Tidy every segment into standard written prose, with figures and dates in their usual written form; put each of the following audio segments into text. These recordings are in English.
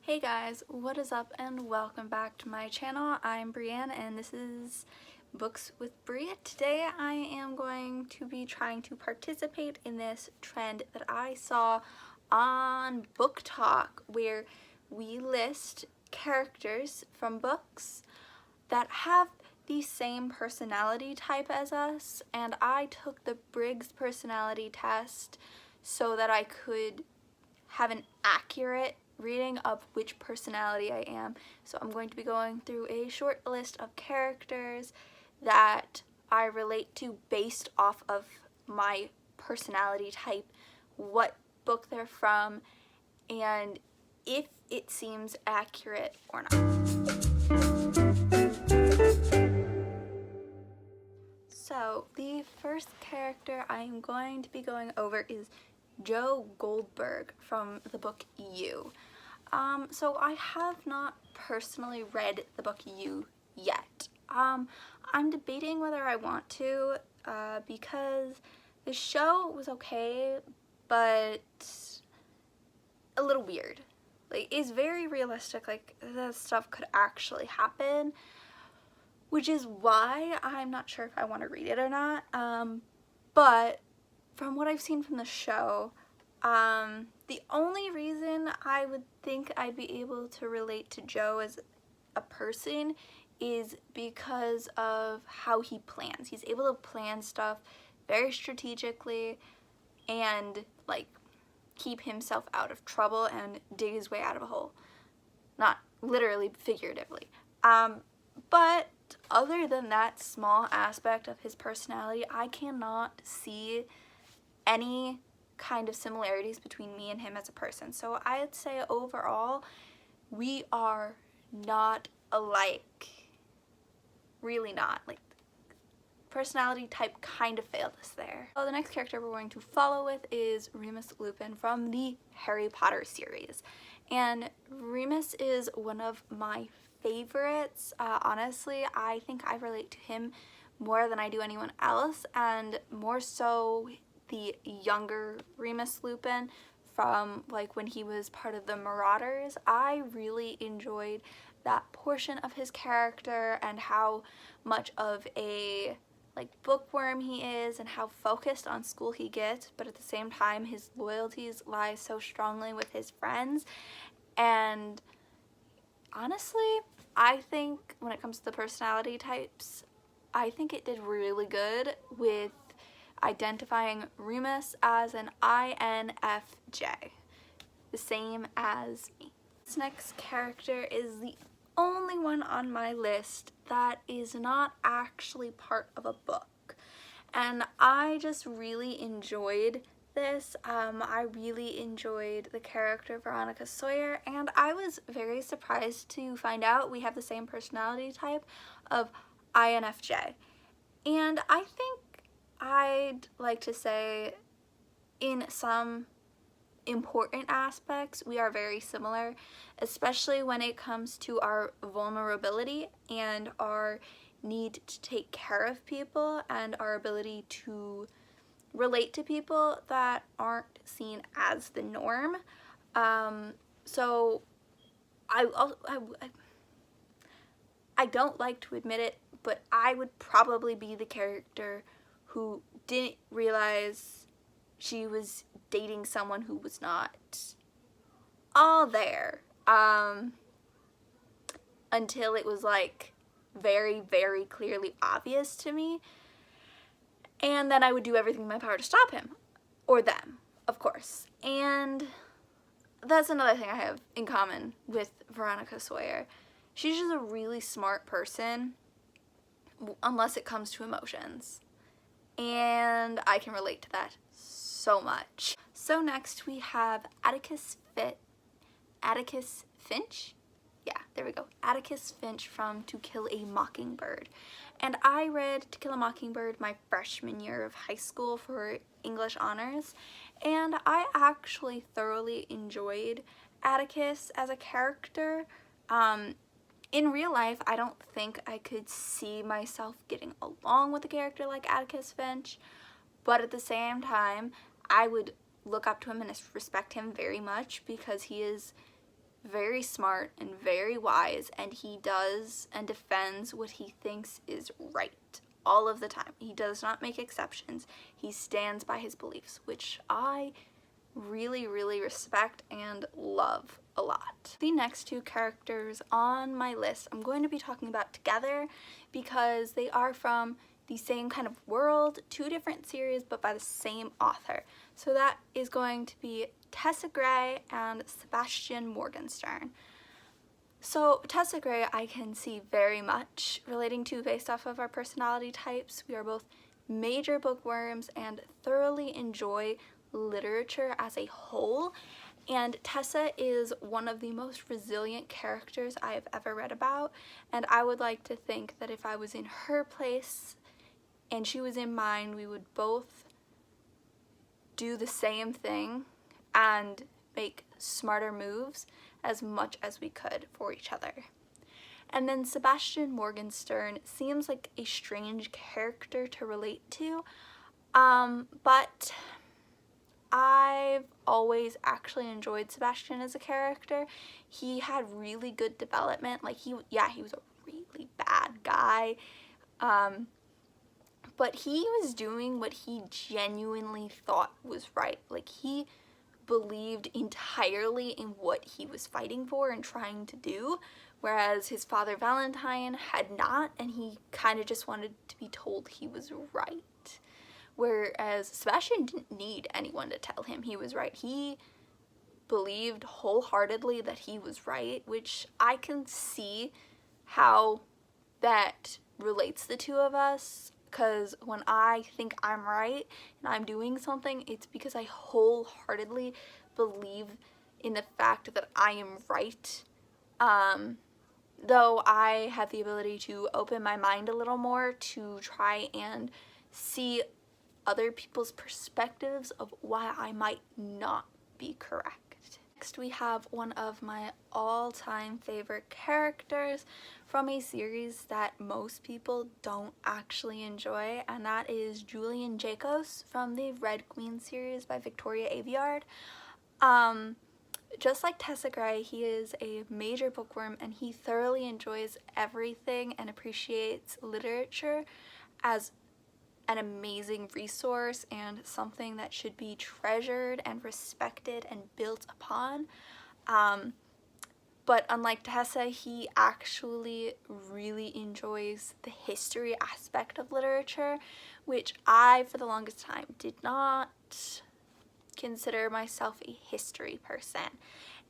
Hey guys, what is up and welcome back to my channel. I'm Brienne and this is Books with Bri. Today I am going to be trying to participate in this trend that I saw on Book Talk where we list characters from books that have the same personality type as us, and I took the Briggs personality test so that I could have an accurate reading of which personality I am. So I'm going to be going through a short list of characters that I relate to based off of my personality type, what book they're from, and if it seems accurate or not. So the first character I'm going to be going over is Joe Goldberg from the book You. So I have not personally read the book You yet. I'm debating whether I want to because the show was okay, but a little weird. Like, it's very realistic, like, the stuff could actually happen, which is why I'm not sure if I want to read it or not. But from what I've seen from the show, the only reason I would think I'd be able to relate to Joe as a person is because of how he plans. He's able to plan stuff very strategically and, like, keep himself out of trouble and dig his way out of a hole. Not literally, figuratively. But other than that small aspect of his personality, I cannot see any kind of similarities between me and him as a person. So I'd say overall, we are not alike. Really not. Like, personality type kind of failed us there. So the next character we're going to follow with is Remus Lupin from the Harry Potter series. And Remus is one of my favorites. Honestly, I think I relate to him more than I do anyone else, and more so the younger Remus Lupin from, like, when he was part of the Marauders. I really enjoyed that portion of his character and how much of a, like, bookworm he is and how focused on school he gets, but at the same time his loyalties lie so strongly with his friends. And honestly, I think when it comes to the personality types, I think it did really good with identifying Remus as an INFJ, the same as me. This next character is the only one on my list that is not actually part of a book, and I just really enjoyed this. I really enjoyed the character Veronica Sawyer, and I was very surprised to find out we have the same personality type of INFJ. And I think I'd like to say in some important aspects we are very similar, especially when it comes to our vulnerability and our need to take care of people and our ability to relate to people that aren't seen as the norm. So I don't like to admit it, but I would probably be the character who didn't realize she was dating someone who was not all there until it was, like, very, very clearly obvious to me. And then I would do everything in my power to stop him. Or them, of course. And that's another thing I have in common with Veronica Sawyer. She's just a really smart person, unless it comes to emotions. And I can relate to that so much. So next we have Atticus Finch? Yeah, there we go. Atticus Finch from To Kill a Mockingbird. And I read To Kill a Mockingbird my freshman year of high school for English honors, and I actually thoroughly enjoyed Atticus as a character. In real life, I don't think I could see myself getting along with a character like Atticus Finch, but at the same time, I would look up to him and respect him very much because he is very smart and very wise, and he does and defends what he thinks is right all of the time. He does not make exceptions. He stands by his beliefs, which I really, really respect and love a lot. The next two characters on my list I'm going to be talking about together because they are from the same kind of world, two different series, but by the same author. So that is going to be Tessa Gray and Sebastian Morgenstern. So Tessa Gray I can see very much relating to based off of our personality types. We are both major bookworms and thoroughly enjoy literature as a whole, and Tessa is one of the most resilient characters I have ever read about, and I would like to think that if I was in her place and she was in mine, we would both do the same thing and make smarter moves as much as we could for each other. And then Sebastian Morgenstern seems like a strange character to relate to, but I've always actually enjoyed Sebastian as a character. He had really good development. Like, he was a really bad guy, but he was doing what he genuinely thought was right. Like, he believed entirely in what he was fighting for and trying to do, whereas his father Valentine had not, and he kind of just wanted to be told he was right. Whereas Sebastian didn't need anyone to tell him he was right. He believed wholeheartedly that he was right, which I can see how that relates the two of us, because when I think I'm right and I'm doing something, it's because I wholeheartedly believe in the fact that I am right. Though I have the ability to open my mind a little more to try and see other people's perspectives of why I might not be correct. Next we have one of my all-time favorite characters from a series that most people don't actually enjoy, and that is Julian Jacobs from the Red Queen series by Victoria Aveyard. Just like Tessa Gray, he is a major bookworm and he thoroughly enjoys everything and appreciates literature as an amazing resource and something that should be treasured and respected and built upon. But unlike Tessa, he actually really enjoys the history aspect of literature, which I, for the longest time, did not consider myself a history person.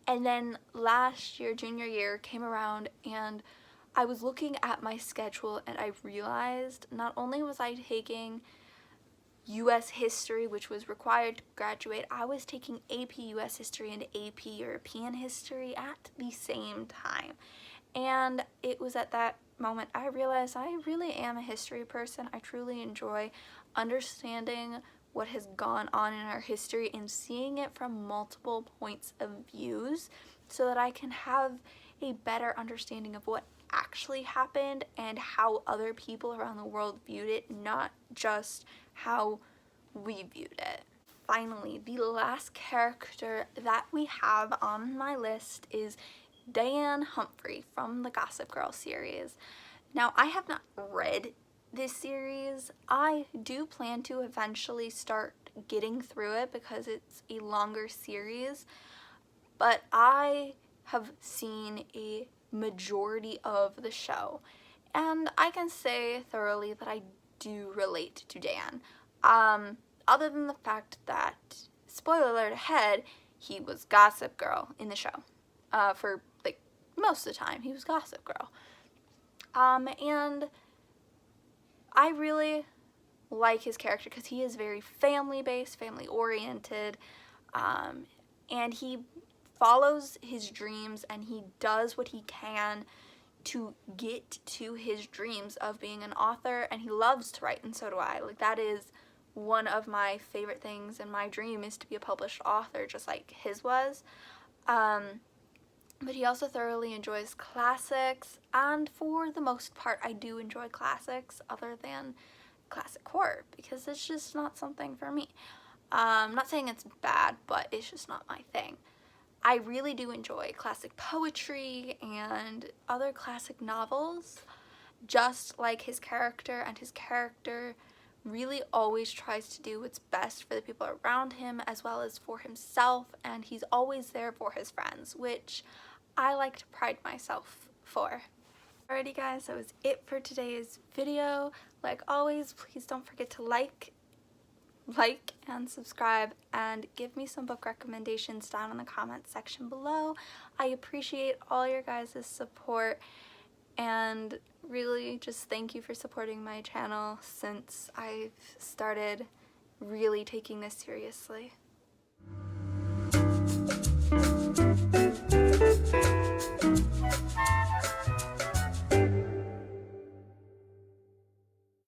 And then last year, junior year, came around and I was looking at my schedule and I realized not only was I taking US history, which was required to graduate, I was taking AP US history and AP European history at the same time. And it was at that moment I realized I really am a history person. I truly enjoy understanding what has gone on in our history and seeing it from multiple points of views so that I can have a better understanding of what actually happened and how other people around the world viewed it, not just how we viewed it. Finally, the last character that we have on my list is Diane Humphrey from the Gossip Girl series. Now, I have not read this series. I do plan to eventually start getting through it because it's a longer series, but I have seen a majority of the show, and I can say thoroughly that I do relate to Dan. Other than the fact that, spoiler alert ahead, he was Gossip Girl in the show. For like most of the time, he was Gossip Girl. And I really like his character because he is very family-based, family-oriented, and he follows his dreams and he does what he can to get to his dreams of being an author, and he loves to write, and so do I. Like, that is one of my favorite things, and my dream is to be a published author just like his was. But he also thoroughly enjoys classics, and for the most part I do enjoy classics other than classic horror because it's just not something for me. I'm not saying it's bad, but it's just not my thing. I really do enjoy classic poetry and other classic novels, just like his character, and his character really always tries to do what's best for the people around him as well as for himself, and he's always there for his friends, which I like to pride myself for. Alrighty guys, that was it for today's video. Like always, please don't forget to like and subscribe, and give me some book recommendations down in the comments section below. I appreciate all your guys' support, and really just thank you for supporting my channel since I've started really taking this seriously.